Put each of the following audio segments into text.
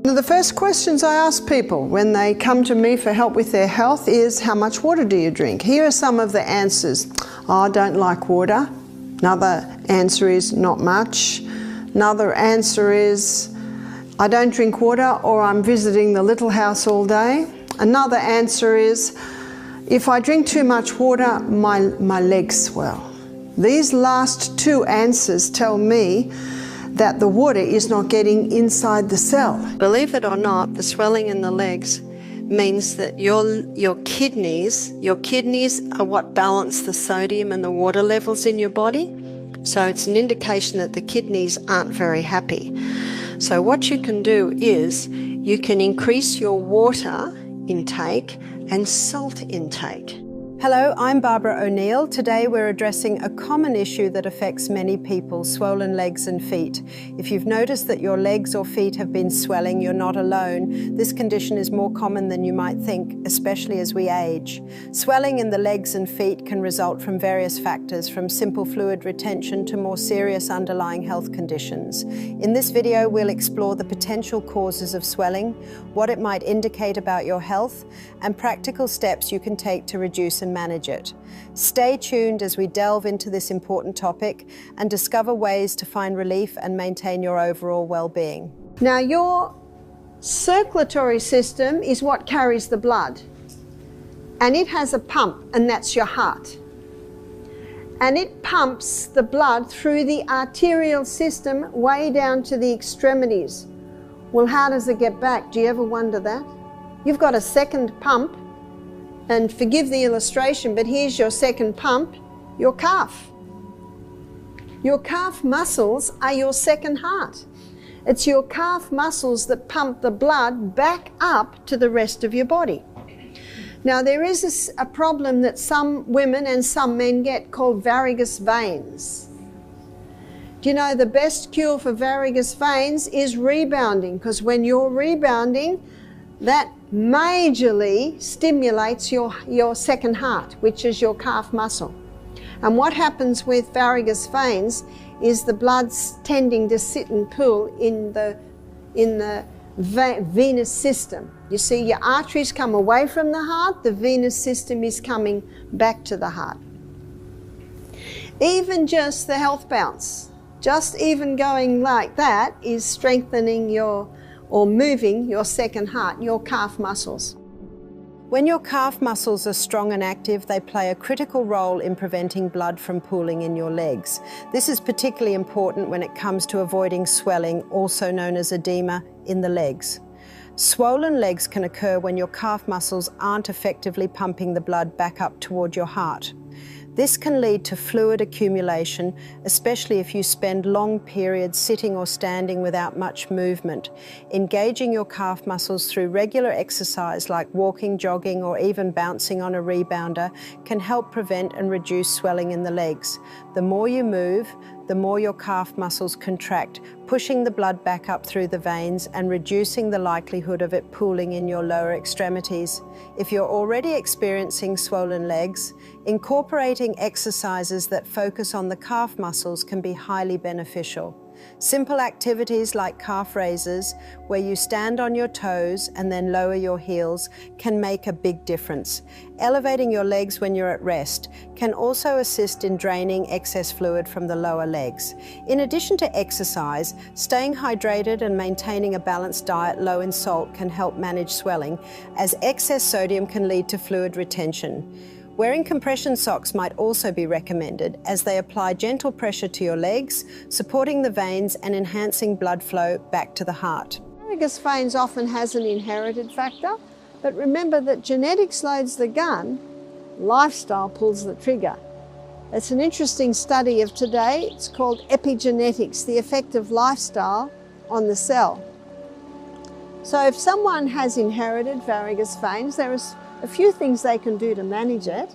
One of the first questions I ask people when they come to me for help with their health is, how much water do you drink? Here are some of the answers. Oh, I don't like water. Another answer is not much. Another answer is, I don't drink water, or I'm visiting the little house all day. Another answer is, if I drink too much water, my legs swell. These last two answers tell me that the water is not getting inside the cell. Believe it or not, the swelling in the legs means that your kidneys are what balance the sodium and the water levels in your body. So it's an indication that the kidneys aren't very happy. So what you can do is you can increase your water intake and salt intake. Hello, I'm Barbara O'Neill. Today we're addressing a common issue that affects many people, swollen legs and feet. If you've noticed that your legs or feet have been swelling, you're not alone. This condition is more common than you might think, especially as we age. Swelling in the legs and feet can result from various factors, from simple fluid retention to more serious underlying health conditions. In this video, we'll explore the potential causes of swelling, what it might indicate about your health, and practical steps you can take to reduce and manage it. Stay tuned as we delve into this important topic and discover ways to find relief and maintain your overall well-being. Now, your circulatory system is what carries the blood, and it has a pump, and that's your heart. And it pumps the blood through the arterial system way down to the extremities. Well, how does it get back? Do you ever wonder that? You've got a second pump. And forgive the illustration, but here's your second pump, your calf. Your calf muscles are your second heart. It's your calf muscles that pump the blood back up to the rest of your body. Now, there is a problem that some women and some men get called varicose veins. Do you know the best cure for varicose veins is rebounding? Because when you're rebounding, that majorly stimulates your second heart, which is your calf muscle. And what happens with varicose veins is the blood's tending to sit and pool in the venous system. You see, your arteries come away from the heart, the venous system is coming back to the heart. Even just the health bounce, just even going like that is strengthening or moving your second heart, your calf muscles. When your calf muscles are strong and active, they play a critical role in preventing blood from pooling in your legs. This is particularly important when it comes to avoiding swelling, also known as edema, in the legs. Swollen legs can occur when your calf muscles aren't effectively pumping the blood back up toward your heart. This can lead to fluid accumulation, especially if you spend long periods sitting or standing without much movement. Engaging your calf muscles through regular exercise like walking, jogging, or even bouncing on a rebounder can help prevent and reduce swelling in the legs. The more you move, the more your calf muscles contract, pushing the blood back up through the veins and reducing the likelihood of it pooling in your lower extremities. If you're already experiencing swollen legs, incorporating exercises that focus on the calf muscles can be highly beneficial. Simple activities like calf raises, where you stand on your toes and then lower your heels, can make a big difference. Elevating your legs when you're at rest can also assist in draining excess fluid from the lower legs. In addition to exercise, staying hydrated and maintaining a balanced diet low in salt can help manage swelling, as excess sodium can lead to fluid retention. Wearing compression socks might also be recommended, as they apply gentle pressure to your legs, supporting the veins and enhancing blood flow back to the heart. Varicose veins often has an inherited factor, but remember that genetics loads the gun, lifestyle pulls the trigger. It's an interesting study of today. It's called epigenetics, the effect of lifestyle on the cell. So if someone has inherited varicose veins, there is a few things they can do to manage it.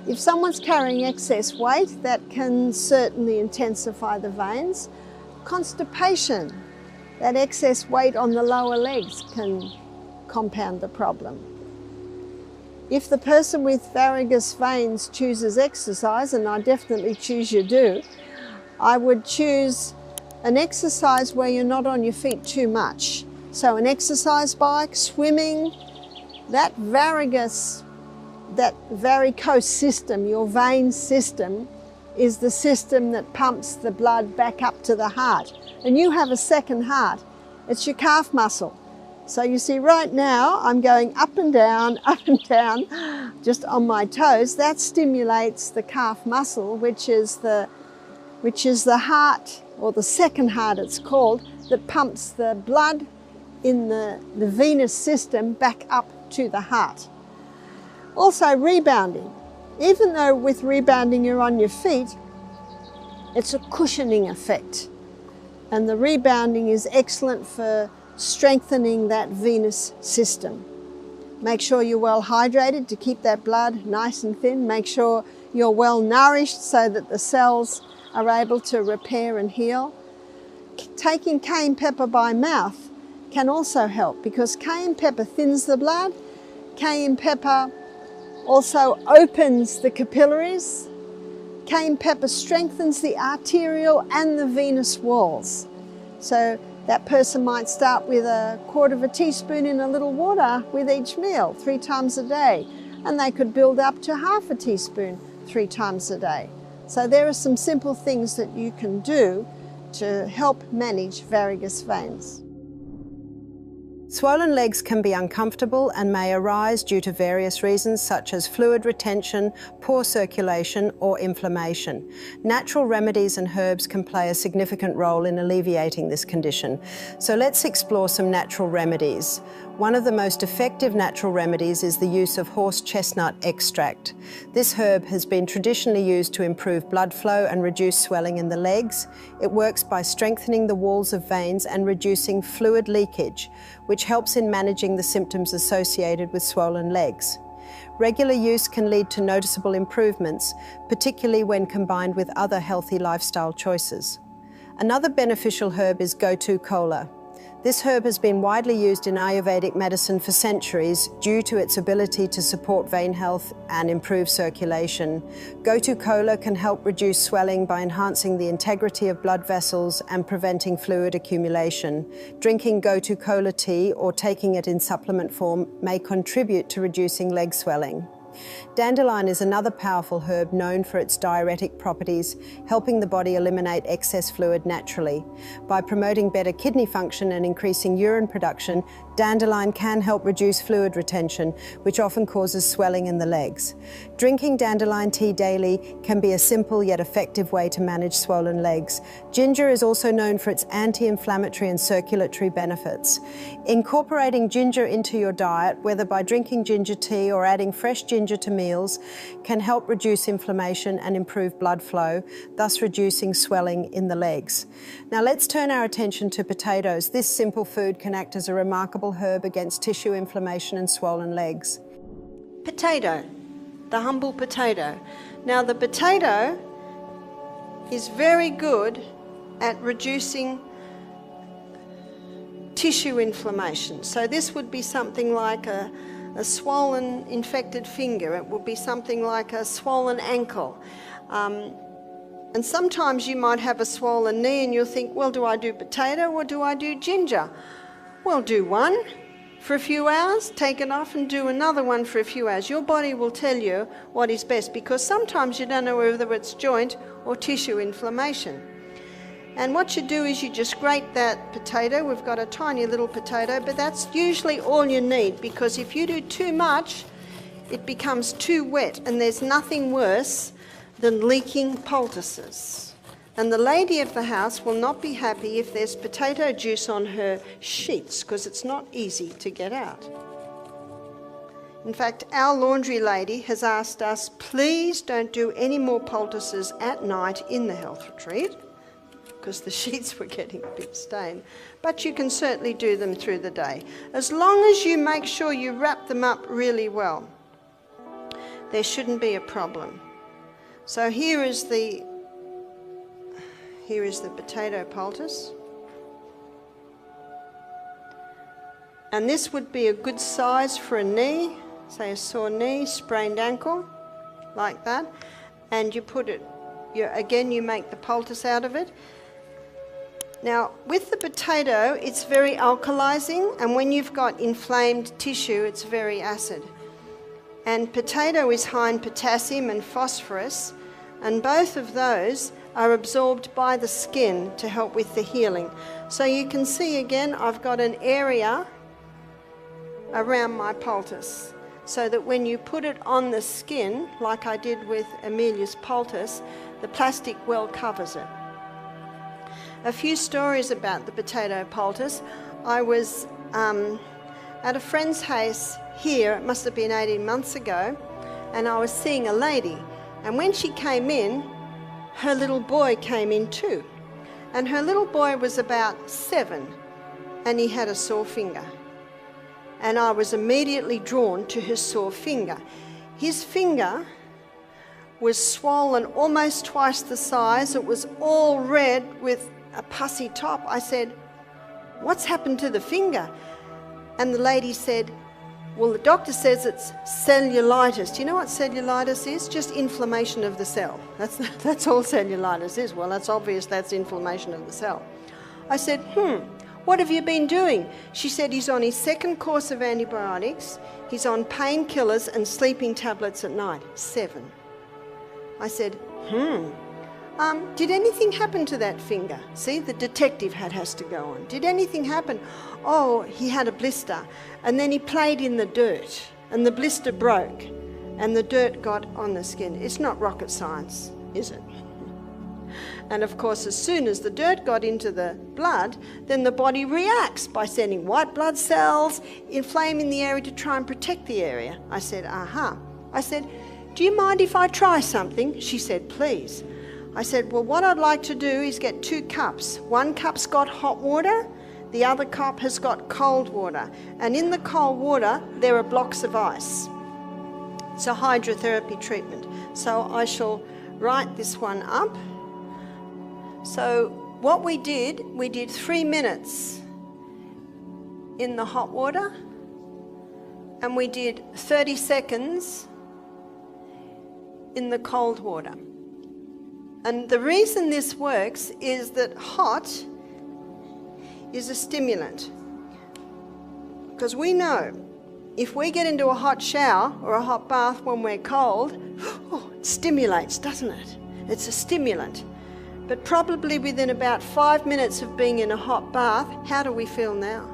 If someone's carrying excess weight, that can certainly intensify the veins. Constipation, that excess weight on the lower legs can compound the problem. If the person with varicose veins chooses exercise, and I definitely choose you do, I would choose an exercise where you're not on your feet too much. So an exercise bike, swimming, that varicose system, your vein system, is the system that pumps the blood back up to the heart. And you have a second heart. It's your calf muscle. So you see right now I'm going up and down, just on my toes. That stimulates the calf muscle, which is the heart, or the second heart it's called, that pumps the blood in the venous system back up to the heart. Also rebounding. Even though with rebounding you're on your feet, it's a cushioning effect. And the rebounding is excellent for strengthening that venous system. Make sure you're well hydrated to keep that blood nice and thin. Make sure you're well nourished so that the cells are able to repair and heal. Taking cayenne pepper by mouth can also help, because cayenne pepper thins the blood. Cayenne pepper also opens the capillaries. Cayenne pepper strengthens the arterial and the venous walls. So that person might start with 1/4 teaspoon in a little water with each meal 3 times a day, and they could build up to 1/2 teaspoon 3 times a day. So there are some simple things that you can do to help manage varicose veins. Swollen legs can be uncomfortable and may arise due to various reasons such as fluid retention, poor circulation, or inflammation. Natural remedies and herbs can play a significant role in alleviating this condition. So let's explore some natural remedies. One of the most effective natural remedies is the use of horse chestnut extract. This herb has been traditionally used to improve blood flow and reduce swelling in the legs. It works by strengthening the walls of veins and reducing fluid leakage, which helps in managing the symptoms associated with swollen legs. Regular use can lead to noticeable improvements, particularly when combined with other healthy lifestyle choices. Another beneficial herb is gotu kola. This herb has been widely used in Ayurvedic medicine for centuries due to its ability to support vein health and improve circulation. Gotu kola can help reduce swelling by enhancing the integrity of blood vessels and preventing fluid accumulation. Drinking gotu kola tea or taking it in supplement form may contribute to reducing leg swelling. Dandelion is another powerful herb known for its diuretic properties, helping the body eliminate excess fluid naturally. By promoting better kidney function and increasing urine production, dandelion can help reduce fluid retention, which often causes swelling in the legs. Drinking dandelion tea daily can be a simple yet effective way to manage swollen legs. Ginger is also known for its anti-inflammatory and circulatory benefits. Incorporating ginger into your diet, whether by drinking ginger tea or adding fresh ginger to meals, can help reduce inflammation and improve blood flow, thus reducing swelling in the legs. Now let's turn our attention to potatoes. This simple food can act as a remarkable herb against tissue inflammation and swollen legs. Potato, the humble potato. Now the potato is very good at reducing tissue inflammation. So this would be something like a swollen infected finger. It would be something like a swollen ankle. And sometimes you might have a swollen knee and you'll think, well, do I do potato or do I do ginger? Well, do one for a few hours, take it off and do another one for a few hours. Your body will tell you what is best, because sometimes you don't know whether it's joint or tissue inflammation. And what you do is you just grate that potato. We've got a tiny little potato, but that's usually all you need, because if you do too much, it becomes too wet, and there's nothing worse than leaking poultices. And the lady of the house will not be happy if there's potato juice on her sheets, because it's not easy to get out. In fact, our laundry lady has asked us, please don't do any more poultices at night in the health retreat, because the sheets were getting a bit stained. But you can certainly do them through the day, as long as you make sure you wrap them up really well. There shouldn't be a problem. So here is the potato poultice. And this would be a good size for a knee, say a sore knee, sprained ankle, like that. And you put it, again, you make the poultice out of it. Now, with the potato, it's very alkalizing, and when you've got inflamed tissue, it's very acid. And potato is high in potassium and phosphorus, and both of those are absorbed by the skin to help with the healing. So you can see again, I've got an area around my poultice, so that when you put it on the skin, like I did with Amelia's poultice, the plastic well covers it. A few stories about the potato poultice. I was at a friend's house here, it must have been 18 months ago, and I was seeing a lady, and when she came in, her little boy came in too, and her little boy was about 7, and he had a sore finger, and I was immediately drawn to his sore finger. His finger was swollen almost twice the size. It was all red with a pussy top. I said, "What's happened to the finger?" And the lady said, "Well, the doctor says it's cellulitis." Do you know what cellulitis is? Just inflammation of the cell. That's all cellulitis is. Well, that's obvious, that's inflammation of the cell. I said, "What have you been doing?" She said he's on his 2nd course of antibiotics, he's on painkillers and sleeping tablets at night. 7. I said, did anything happen to that finger? See, the detective hat has to go on. Did anything happen? Oh, he had a blister, and then he played in the dirt, and the blister broke, and the dirt got on the skin. It's not rocket science, is it? And of course, as soon as the dirt got into the blood, then the body reacts by sending white blood cells, inflaming the area to try and protect the area. I said, aha. I said, "Do you mind if I try something?" She said, "Please." I said, "Well, what I'd like to do is get 2 cups. One cup's got hot water, the other cup has got cold water. And in the cold water, there are blocks of ice. It's a hydrotherapy treatment. So I shall write this one up. So what we did 3 minutes in the hot water, and we did 30 seconds in the cold water. And the reason this works is that hot is a stimulant. Because we know if we get into a hot shower or a hot bath when we're cold, it stimulates, doesn't it? It's a stimulant. But probably within about 5 minutes of being in a hot bath, how do we feel now?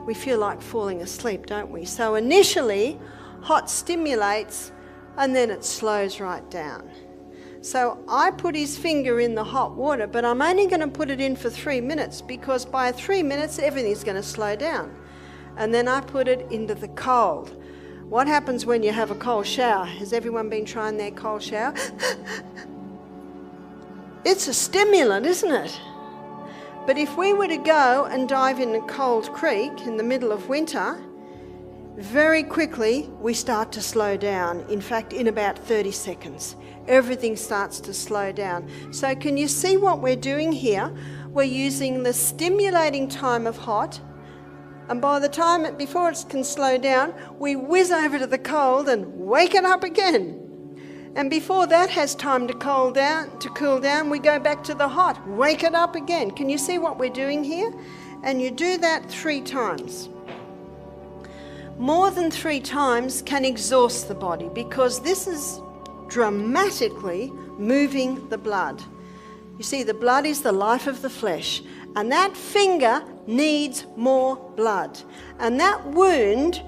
We feel like falling asleep, don't we? So initially, hot stimulates, and then it slows right down. So I put his finger in the hot water, but I'm only going to put it in for 3 minutes, because by 3 minutes everything's going to slow down. And then I put it into the cold. What happens when you have a cold shower? Has everyone been trying their cold shower? It's a stimulant, isn't it? But if we were to go and dive in a cold creek in the middle of winter, very quickly we start to slow down. In fact, in about 30 seconds. Everything starts to slow down. So can you see what we're doing here? We're using the stimulating time of hot, and by the time before it can slow down, we whiz over to the cold and wake it up again. And before that has time to cool down, we go back to the hot, wake it up again. Can you see what we're doing here? And you do that 3 times. More than 3 times can exhaust the body, because this is dramatically moving the blood. You see, the blood is the life of the flesh, and that finger needs more blood. And that wound,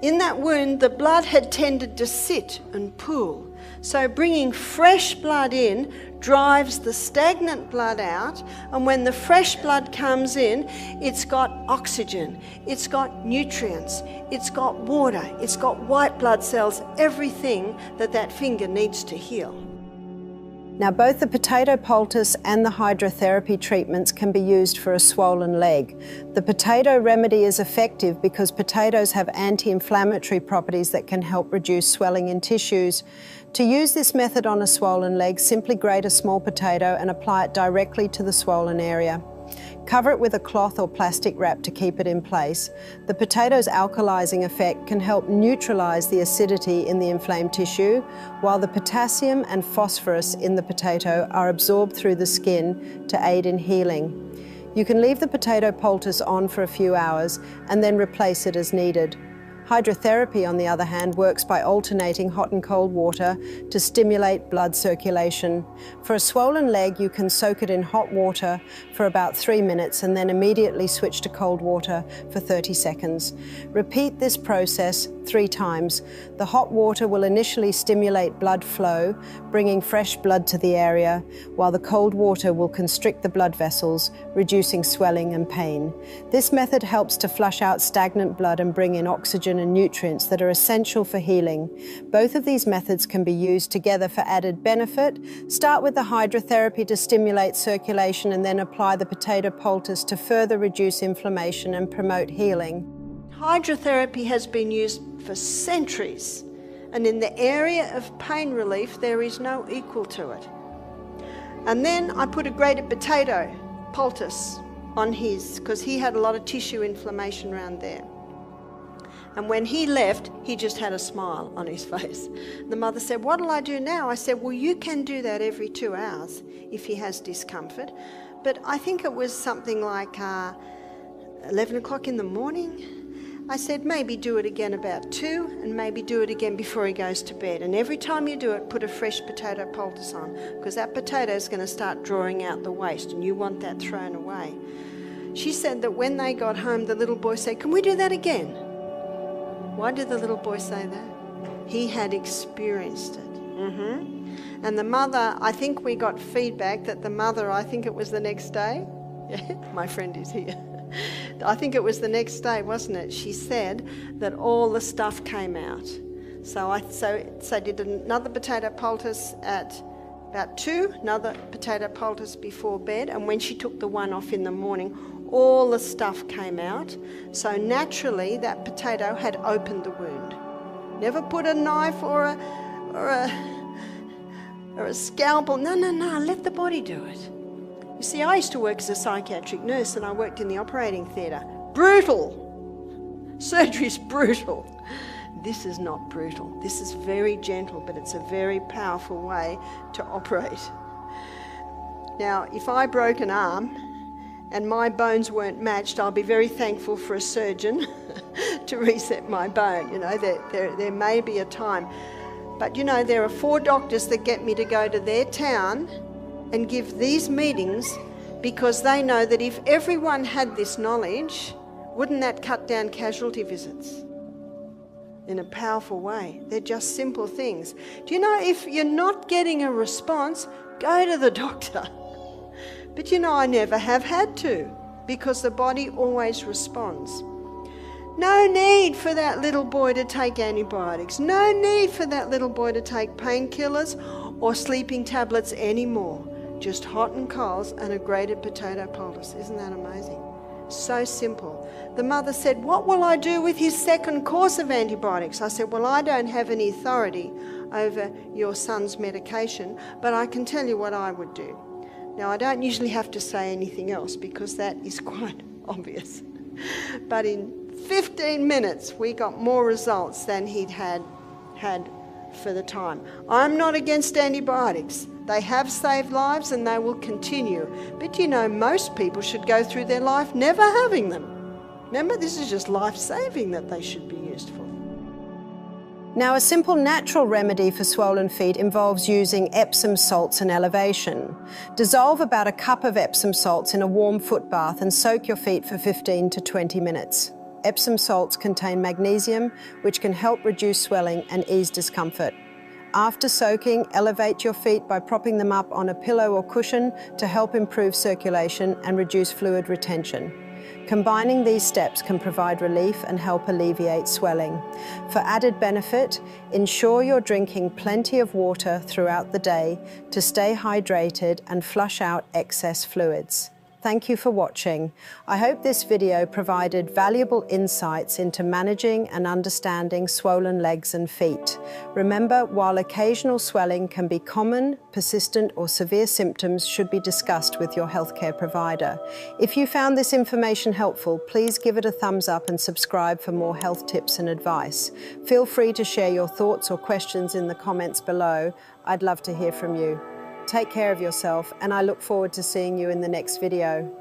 in that wound, the blood had tended to sit and pool. So bringing fresh blood in drives the stagnant blood out, and when the fresh blood comes in, it's got oxygen, it's got nutrients, it's got water, it's got white blood cells, everything that finger needs to heal. Now, both the potato poultice and the hydrotherapy treatments can be used for a swollen leg. The potato remedy is effective because potatoes have anti-inflammatory properties that can help reduce swelling in tissues. To use this method on a swollen leg, simply grate a small potato and apply it directly to the swollen area. Cover it with a cloth or plastic wrap to keep it in place. The potato's alkalizing effect can help neutralize the acidity in the inflamed tissue, while the potassium and phosphorus in the potato are absorbed through the skin to aid in healing. You can leave the potato poultice on for a few hours and then replace it as needed. Hydrotherapy, on the other hand, works by alternating hot and cold water to stimulate blood circulation. For a swollen leg, you can soak it in hot water for about 3 minutes and then immediately switch to cold water for 30 seconds. Repeat this process 3 times. The hot water will initially stimulate blood flow, bringing fresh blood to the area, while the cold water will constrict the blood vessels, reducing swelling and pain. This method helps to flush out stagnant blood and bring in oxygen and nutrients that are essential for healing. Both of these methods can be used together for added benefit. Start with the hydrotherapy to stimulate circulation and then apply the potato poultice to further reduce inflammation and promote healing. Hydrotherapy has been used for centuries, and in the area of pain relief there is no equal to it. And then I put a grated potato poultice on his, because he had a lot of tissue inflammation around there. And when he left, he just had a smile on his face. The mother said, "What'll I do now?" I said, "Well, you can do that every 2 hours if he has discomfort." But I think it was something like 11 o'clock in the morning. I said, maybe do it again about 2 and maybe do it again before he goes to bed. And every time you do it, put a fresh potato poultice on, because that potato is going to start drawing out the waste and you want that thrown away. She said that when they got home, the little boy said, "Can we do that again?" Why did the little boy say that? He had experienced it. And the mother, I think we got feedback that the mother, I think it was the next day. Yeah, my friend is here. I think it was the next day, wasn't it? She said that all the stuff came out. So did another potato poultice at about 2, another potato poultice before bed, and when she took the one off in the morning, all the stuff came out. So naturally that potato had opened the wound. Never put a knife or a scalpel. No, let the body do it. You see, I used to work as a psychiatric nurse and I worked in the operating theatre. Brutal. Surgery's brutal. This is not brutal. This is very gentle, but it's a very powerful way to operate. Now, if I broke an arm and my bones weren't matched, I'll be very thankful for a surgeon to reset my bone. You know, there may be a time. But you know, there are 4 doctors that get me to go to their town and give these meetings, because they know that if everyone had this knowledge, wouldn't that cut down casualty visits in a powerful way? They're just simple things. Do you know, if you're not getting a response, go to the doctor. But you know, I never have had to, because the body always responds. No need for that little boy to take antibiotics. No need for that little boy to take painkillers or sleeping tablets anymore. Just hot and colds and a grated potato poultice. Isn't that amazing? So simple. The mother said, "What will I do with his second course of antibiotics?" I said, "Well, I don't have any authority over your son's medication, but I can tell you what I would do." Now, I don't usually have to say anything else because that is quite obvious. But in 15 minutes, we got more results than he'd had for the time. I'm not against antibiotics. They have saved lives and they will continue. But you know, most people should go through their life never having them. Remember, this is just life-saving that they should be used for. Now, a simple natural remedy for swollen feet involves using Epsom salts and elevation. Dissolve about a cup of Epsom salts in a warm foot bath and soak your feet for 15 to 20 minutes. Epsom salts contain magnesium, which can help reduce swelling and ease discomfort. After soaking, elevate your feet by propping them up on a pillow or cushion to help improve circulation and reduce fluid retention. Combining these steps can provide relief and help alleviate swelling. For added benefit, ensure you're drinking plenty of water throughout the day to stay hydrated and flush out excess fluids. Thank you for watching. I hope this video provided valuable insights into managing and understanding swollen legs and feet. Remember, while occasional swelling can be common, persistent or severe symptoms should be discussed with your healthcare provider. If you found this information helpful, please give it a thumbs up and subscribe for more health tips and advice. Feel free to share your thoughts or questions in the comments below. I'd love to hear from you. Take care of yourself, and I look forward to seeing you in the next video.